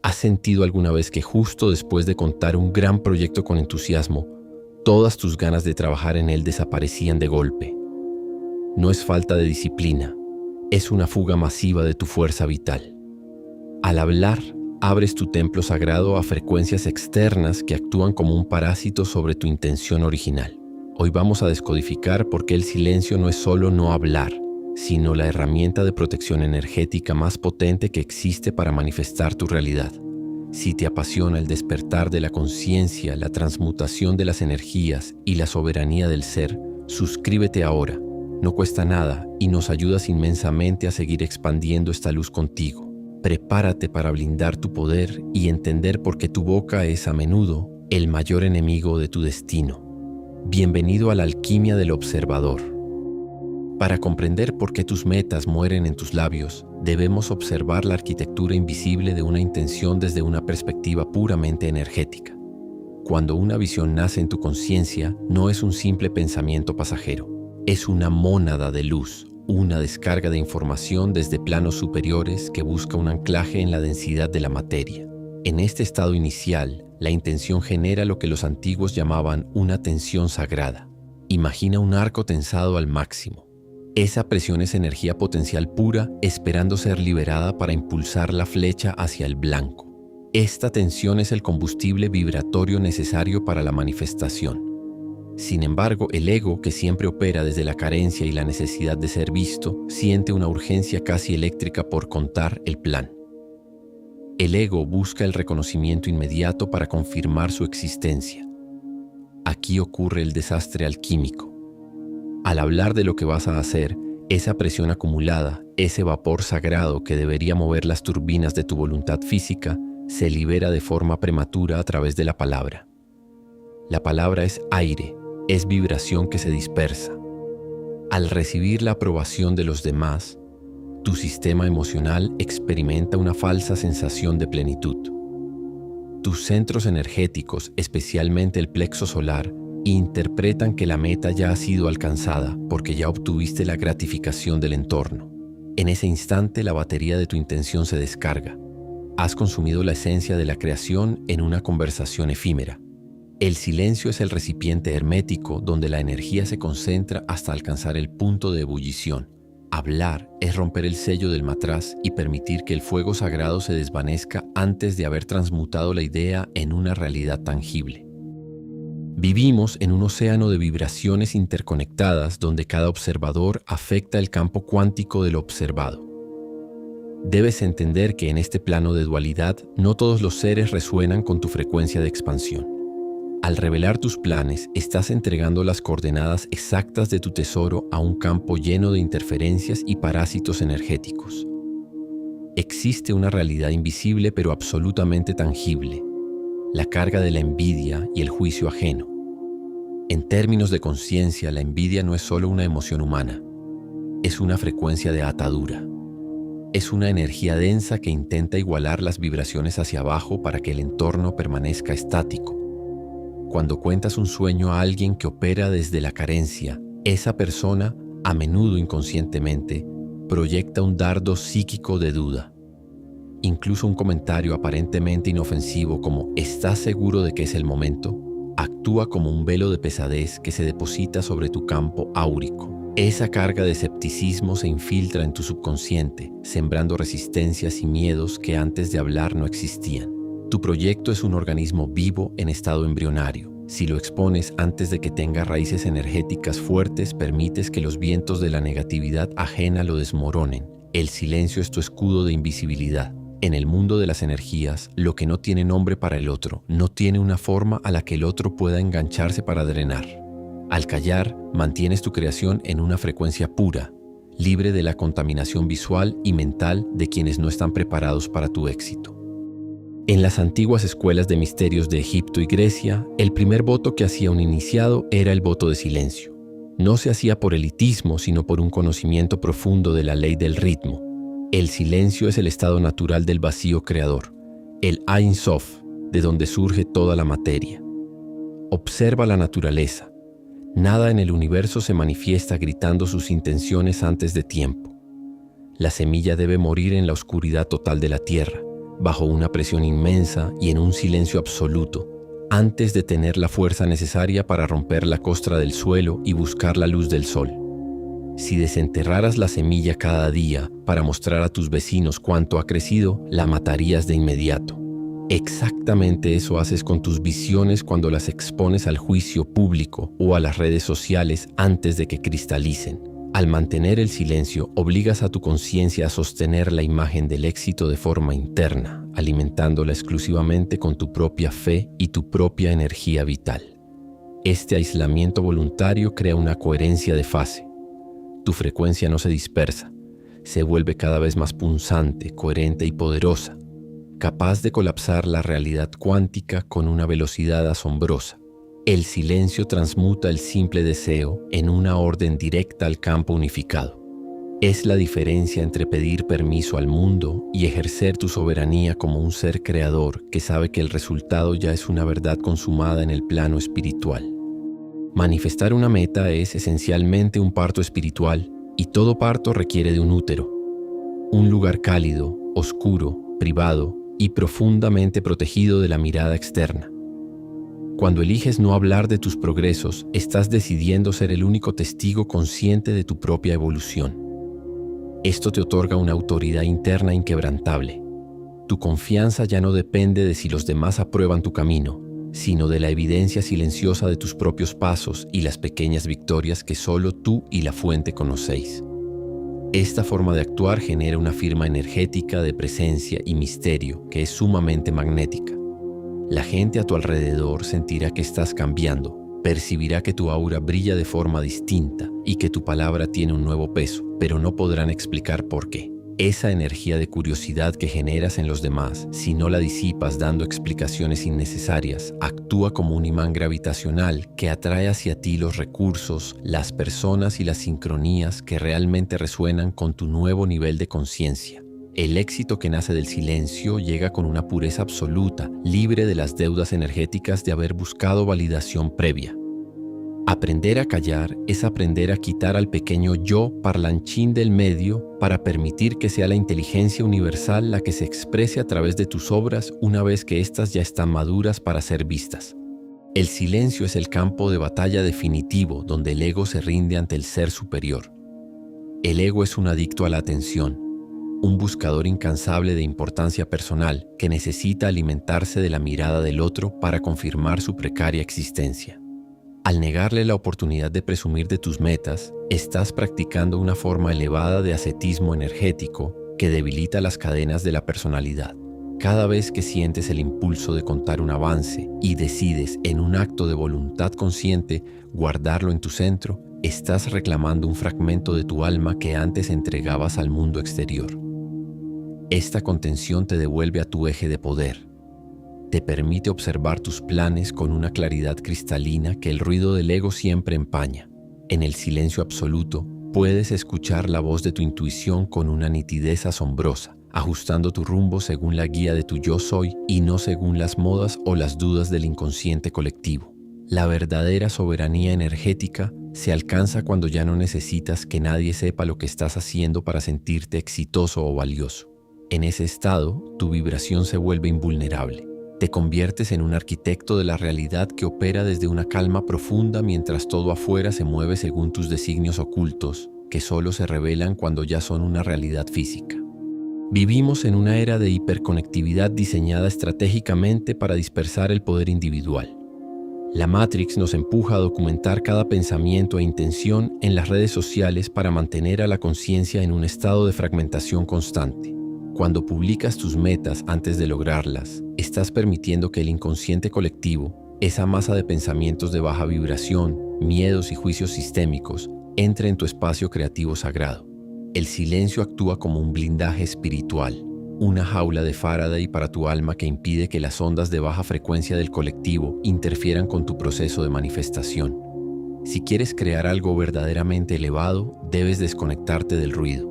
¿Has sentido alguna vez que justo después de contar un gran proyecto con entusiasmo, todas tus ganas de trabajar en él desaparecían de golpe? No es falta de disciplina, es una fuga masiva de tu fuerza vital. Al hablar, abres tu templo sagrado a frecuencias externas que actúan como un parásito sobre tu intención original. Hoy vamos a descodificar por qué el silencio no es solo no hablar, sino la herramienta de protección energética más potente que existe para manifestar tu realidad. Si te apasiona el despertar de la conciencia, la transmutación de las energías y la soberanía del ser, suscríbete ahora. No cuesta nada y nos ayudas inmensamente a seguir expandiendo esta luz contigo. Prepárate para blindar tu poder y entender por qué tu boca es a menudo el mayor enemigo de tu destino. Bienvenido a la alquimia del observador. Para comprender por qué tus metas mueren en tus labios, debemos observar la arquitectura invisible de una intención desde una perspectiva puramente energética. Cuando una visión nace en tu conciencia, no es un simple pensamiento pasajero. Es una mónada de luz, una descarga de información desde planos superiores que busca un anclaje en la densidad de la materia. En este estado inicial, la intención genera lo que los antiguos llamaban una tensión sagrada. Imagina un arco tensado al máximo. Esa presión es energía potencial pura esperando ser liberada para impulsar la flecha hacia el blanco. Esta tensión es el combustible vibratorio necesario para la manifestación. Sin embargo, el ego, que siempre opera desde la carencia y la necesidad de ser visto, siente una urgencia casi eléctrica por contar el plan. El ego busca el reconocimiento inmediato para confirmar su existencia. Aquí ocurre el desastre alquímico. Al hablar de lo que vas a hacer, esa presión acumulada, ese vapor sagrado que debería mover las turbinas de tu voluntad física, se libera de forma prematura a través de la palabra. La palabra es aire. Es vibración que se dispersa. Al recibir la aprobación de los demás, tu sistema emocional experimenta una falsa sensación de plenitud. Tus centros energéticos, especialmente el plexo solar, interpretan que la meta ya ha sido alcanzada porque ya obtuviste la gratificación del entorno. En ese instante, la batería de tu intención se descarga. Has consumido la esencia de la creación en una conversación efímera. El silencio es el recipiente hermético donde la energía se concentra hasta alcanzar el punto de ebullición. Hablar es romper el sello del matraz y permitir que el fuego sagrado se desvanezca antes de haber transmutado la idea en una realidad tangible. Vivimos en un océano de vibraciones interconectadas donde cada observador afecta el campo cuántico de lo observado. Debes entender que en este plano de dualidad no todos los seres resuenan con tu frecuencia de expansión. Al revelar tus planes, estás entregando las coordenadas exactas de tu tesoro a un campo lleno de interferencias y parásitos energéticos. Existe una realidad invisible pero absolutamente tangible, la carga de la envidia y el juicio ajeno. En términos de conciencia, la envidia no es solo una emoción humana, es una frecuencia de atadura. Es una energía densa que intenta igualar las vibraciones hacia abajo para que el entorno permanezca estático. Cuando cuentas un sueño a alguien que opera desde la carencia, esa persona, a menudo inconscientemente, proyecta un dardo psíquico de duda. Incluso un comentario aparentemente inofensivo como «¿estás seguro de que es el momento?», actúa como un velo de pesadez que se deposita sobre tu campo áurico. Esa carga de escepticismo se infiltra en tu subconsciente, sembrando resistencias y miedos que antes de hablar no existían. Tu proyecto es un organismo vivo en estado embrionario. Si lo expones antes de que tenga raíces energéticas fuertes, permites que los vientos de la negatividad ajena lo desmoronen. El silencio es tu escudo de invisibilidad. En el mundo de las energías, lo que no tiene nombre para el otro, no tiene una forma a la que el otro pueda engancharse para drenar. Al callar, mantienes tu creación en una frecuencia pura, libre de la contaminación visual y mental de quienes no están preparados para tu éxito. En las antiguas escuelas de misterios de Egipto y Grecia, el primer voto que hacía un iniciado era el voto de silencio. No se hacía por elitismo, sino por un conocimiento profundo de la ley del ritmo. El silencio es el estado natural del vacío creador, el Ein Sof, de donde surge toda la materia. Observa la naturaleza. Nada en el universo se manifiesta gritando sus intenciones antes de tiempo. La semilla debe morir en la oscuridad total de la tierra, bajo una presión inmensa y en un silencio absoluto, antes de tener la fuerza necesaria para romper la costra del suelo y buscar la luz del sol. Si desenterraras la semilla cada día para mostrar a tus vecinos cuánto ha crecido, la matarías de inmediato. Exactamente eso haces con tus visiones cuando las expones al juicio público o a las redes sociales antes de que cristalicen. Al mantener el silencio, obligas a tu conciencia a sostener la imagen del éxito de forma interna, alimentándola exclusivamente con tu propia fe y tu propia energía vital. Este aislamiento voluntario crea una coherencia de fase. Tu frecuencia no se dispersa, se vuelve cada vez más punzante, coherente y poderosa, capaz de colapsar la realidad cuántica con una velocidad asombrosa. El silencio transmuta el simple deseo en una orden directa al campo unificado. Es la diferencia entre pedir permiso al mundo y ejercer tu soberanía como un ser creador que sabe que el resultado ya es una verdad consumada en el plano espiritual. Manifestar una meta es esencialmente un parto espiritual y todo parto requiere de un útero, un lugar cálido, oscuro, privado y profundamente protegido de la mirada externa. Cuando eliges no hablar de tus progresos, estás decidiendo ser el único testigo consciente de tu propia evolución. Esto te otorga una autoridad interna inquebrantable. Tu confianza ya no depende de si los demás aprueban tu camino, sino de la evidencia silenciosa de tus propios pasos y las pequeñas victorias que solo tú y la fuente conocéis. Esta forma de actuar genera una firma energética de presencia y misterio que es sumamente magnética. La gente a tu alrededor sentirá que estás cambiando, percibirá que tu aura brilla de forma distinta y que tu palabra tiene un nuevo peso, pero no podrán explicar por qué. Esa energía de curiosidad que generas en los demás, si no la disipas dando explicaciones innecesarias, actúa como un imán gravitacional que atrae hacia ti los recursos, las personas y las sincronías que realmente resuenan con tu nuevo nivel de conciencia. El éxito que nace del silencio llega con una pureza absoluta, libre de las deudas energéticas de haber buscado validación previa. Aprender a callar es aprender a quitar al pequeño yo parlanchín del medio para permitir que sea la inteligencia universal la que se exprese a través de tus obras una vez que éstas ya están maduras para ser vistas. El silencio es el campo de batalla definitivo donde el ego se rinde ante el ser superior. El ego es un adicto a la atención, un buscador incansable de importancia personal que necesita alimentarse de la mirada del otro para confirmar su precaria existencia. Al negarle la oportunidad de presumir de tus metas, estás practicando una forma elevada de ascetismo energético que debilita las cadenas de la personalidad. Cada vez que sientes el impulso de contar un avance y decides en un acto de voluntad consciente guardarlo en tu centro, estás reclamando un fragmento de tu alma que antes entregabas al mundo exterior. Esta contención te devuelve a tu eje de poder. Te permite observar tus planes con una claridad cristalina que el ruido del ego siempre empaña. En el silencio absoluto, puedes escuchar la voz de tu intuición con una nitidez asombrosa, ajustando tu rumbo según la guía de tu yo soy y no según las modas o las dudas del inconsciente colectivo. La verdadera soberanía energética se alcanza cuando ya no necesitas que nadie sepa lo que estás haciendo para sentirte exitoso o valioso. En ese estado, tu vibración se vuelve invulnerable. Te conviertes en un arquitecto de la realidad que opera desde una calma profunda mientras todo afuera se mueve según tus designios ocultos, que solo se revelan cuando ya son una realidad física. Vivimos en una era de hiperconectividad diseñada estratégicamente para dispersar el poder individual. La Matrix nos empuja a documentar cada pensamiento e intención en las redes sociales para mantener a la conciencia en un estado de fragmentación constante. Cuando publicas tus metas antes de lograrlas, estás permitiendo que el inconsciente colectivo, esa masa de pensamientos de baja vibración, miedos y juicios sistémicos, entre en tu espacio creativo sagrado. El silencio actúa como un blindaje espiritual, una jaula de Faraday para tu alma que impide que las ondas de baja frecuencia del colectivo interfieran con tu proceso de manifestación. Si quieres crear algo verdaderamente elevado, debes desconectarte del ruido.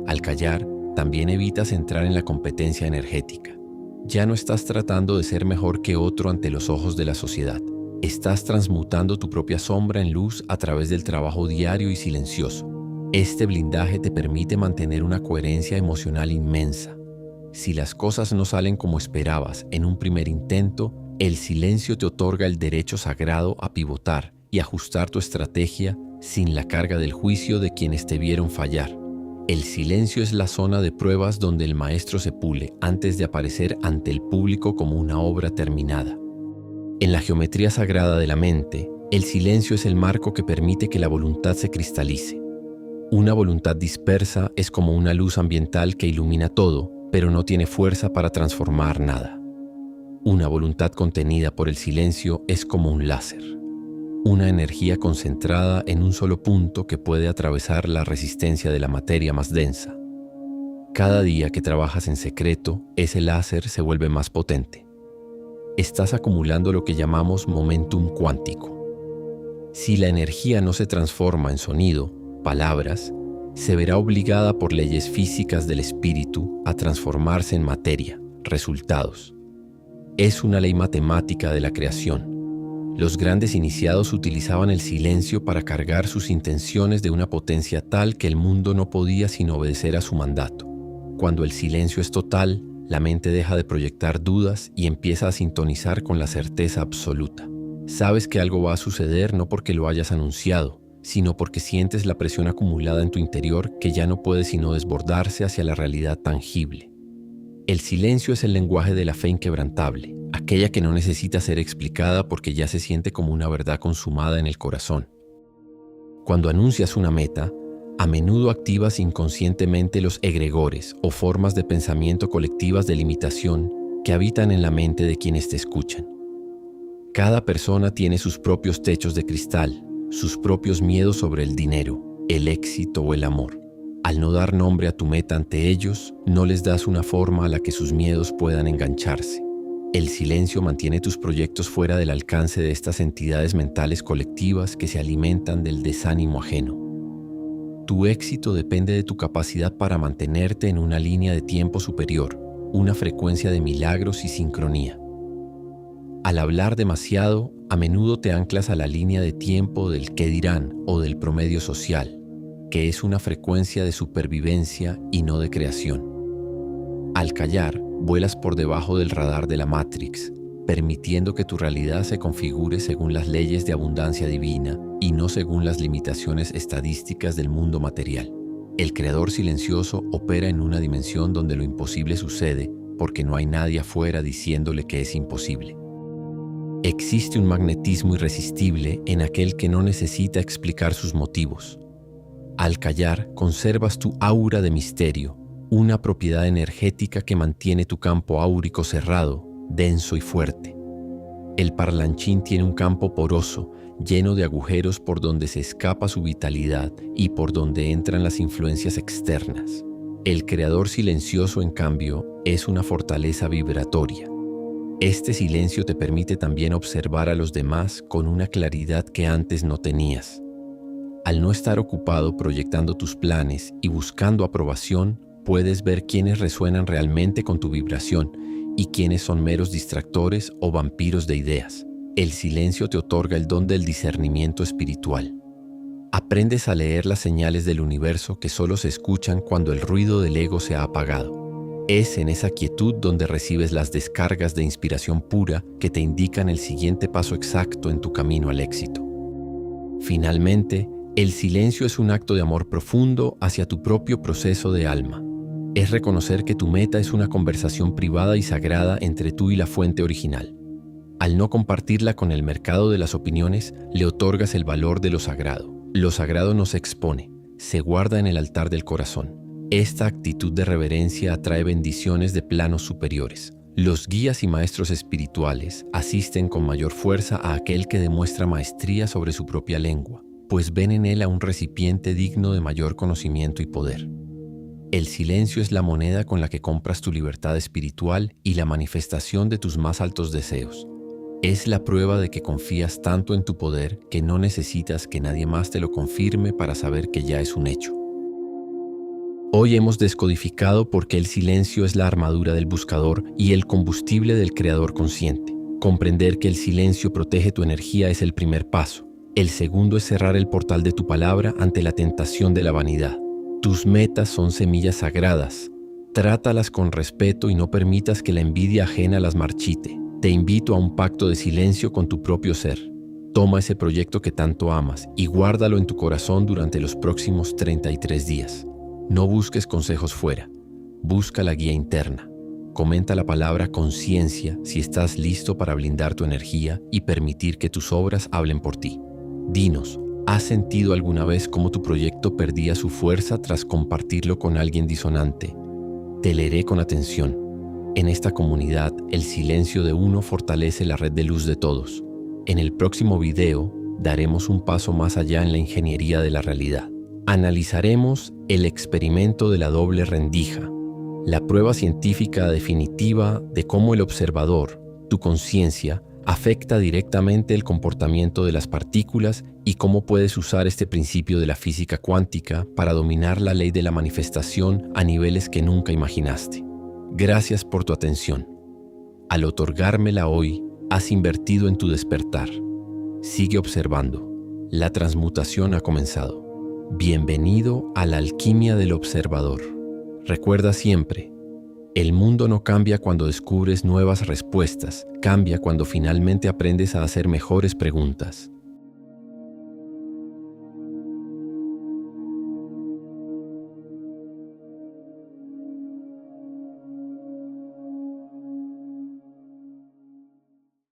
Al callar, también evitas entrar en la competencia energética. Ya no estás tratando de ser mejor que otro ante los ojos de la sociedad. Estás transmutando tu propia sombra en luz a través del trabajo diario y silencioso. Este blindaje te permite mantener una coherencia emocional inmensa. Si las cosas no salen como esperabas en un primer intento, el silencio te otorga el derecho sagrado a pivotar y ajustar tu estrategia sin la carga del juicio de quienes te vieron fallar. El silencio es la zona de pruebas donde el maestro se pule antes de aparecer ante el público como una obra terminada. En la geometría sagrada de la mente, el silencio es el marco que permite que la voluntad se cristalice. Una voluntad dispersa es como una luz ambiental que ilumina todo, pero no tiene fuerza para transformar nada. Una voluntad contenida por el silencio es como un láser, una energía concentrada en un solo punto que puede atravesar la resistencia de la materia más densa. Cada día que trabajas en secreto, ese láser se vuelve más potente. Estás acumulando lo que llamamos momentum cuántico. Si la energía no se transforma en sonido, palabras, se verá obligada por leyes físicas del espíritu a transformarse en materia, resultados. Es una ley matemática de la creación. Los grandes iniciados utilizaban el silencio para cargar sus intenciones de una potencia tal que el mundo no podía sino obedecer a su mandato. Cuando el silencio es total, la mente deja de proyectar dudas y empieza a sintonizar con la certeza absoluta. Sabes que algo va a suceder no porque lo hayas anunciado, sino porque sientes la presión acumulada en tu interior que ya no puede sino desbordarse hacia la realidad tangible. El silencio es el lenguaje de la fe inquebrantable, aquella que no necesita ser explicada porque ya se siente como una verdad consumada en el corazón. Cuando anuncias una meta, a menudo activas inconscientemente los egregores o formas de pensamiento colectivas de limitación que habitan en la mente de quienes te escuchan. Cada persona tiene sus propios techos de cristal, sus propios miedos sobre el dinero, el éxito o el amor. Al no dar nombre a tu meta ante ellos, no les das una forma a la que sus miedos puedan engancharse. El silencio mantiene tus proyectos fuera del alcance de estas entidades mentales colectivas que se alimentan del desánimo ajeno. Tu éxito depende de tu capacidad para mantenerte en una línea de tiempo superior, una frecuencia de milagros y sincronía. Al hablar demasiado, a menudo te anclas a la línea de tiempo del qué dirán o del promedio social, que es una frecuencia de supervivencia y no de creación. Al callar, vuelas por debajo del radar de la Matrix, permitiendo que tu realidad se configure según las leyes de abundancia divina y no según las limitaciones estadísticas del mundo material. El creador silencioso opera en una dimensión donde lo imposible sucede porque no hay nadie afuera diciéndole que es imposible. Existe un magnetismo irresistible en aquel que no necesita explicar sus motivos. Al callar, conservas tu aura de misterio, una propiedad energética que mantiene tu campo áurico cerrado, denso y fuerte. El parlanchín tiene un campo poroso, lleno de agujeros por donde se escapa su vitalidad y por donde entran las influencias externas. El creador silencioso, en cambio, es una fortaleza vibratoria. Este silencio te permite también observar a los demás con una claridad que antes no tenías. Al no estar ocupado proyectando tus planes y buscando aprobación, puedes ver quiénes resuenan realmente con tu vibración y quiénes son meros distractores o vampiros de ideas. El silencio te otorga el don del discernimiento espiritual. Aprendes a leer las señales del universo que solo se escuchan cuando el ruido del ego se ha apagado. Es en esa quietud donde recibes las descargas de inspiración pura que te indican el siguiente paso exacto en tu camino al éxito. Finalmente, el silencio es un acto de amor profundo hacia tu propio proceso de alma. Es reconocer que tu meta es una conversación privada y sagrada entre tú y la fuente original. Al no compartirla con el mercado de las opiniones, le otorgas el valor de lo sagrado. Lo sagrado no se expone, se guarda en el altar del corazón. Esta actitud de reverencia atrae bendiciones de planos superiores. Los guías y maestros espirituales asisten con mayor fuerza a aquel que demuestra maestría sobre su propia lengua, pues ven en él a un recipiente digno de mayor conocimiento y poder. El silencio es la moneda con la que compras tu libertad espiritual y la manifestación de tus más altos deseos. Es la prueba de que confías tanto en tu poder que no necesitas que nadie más te lo confirme para saber que ya es un hecho. Hoy hemos descodificado por qué el silencio es la armadura del buscador y el combustible del creador consciente. Comprender que el silencio protege tu energía es el primer paso. El segundo es cerrar el portal de tu palabra ante la tentación de la vanidad. Tus metas son semillas sagradas. Trátalas con respeto y no permitas que la envidia ajena las marchite. Te invito a un pacto de silencio con tu propio ser. Toma ese proyecto que tanto amas y guárdalo en tu corazón durante los próximos 33 días. No busques consejos fuera. Busca la guía interna. Comenta la palabra conciencia si estás listo para blindar tu energía y permitir que tus obras hablen por ti. Dinos, ¿has sentido alguna vez cómo tu proyecto perdía su fuerza tras compartirlo con alguien disonante? Te leeré con atención. En esta comunidad, el silencio de uno fortalece la red de luz de todos. En el próximo video, daremos un paso más allá en la ingeniería de la realidad. Analizaremos el experimento de la doble rendija, la prueba científica definitiva de cómo el observador, tu conciencia, afecta directamente el comportamiento de las partículas y cómo puedes usar este principio de la física cuántica para dominar la ley de la manifestación a niveles que nunca imaginaste. Gracias por tu atención. Al otorgármela hoy, has invertido en tu despertar. Sigue observando. La transmutación ha comenzado. Bienvenido a la alquimia del observador. Recuerda siempre, el mundo no cambia cuando descubres nuevas respuestas, cambia cuando finalmente aprendes a hacer mejores preguntas.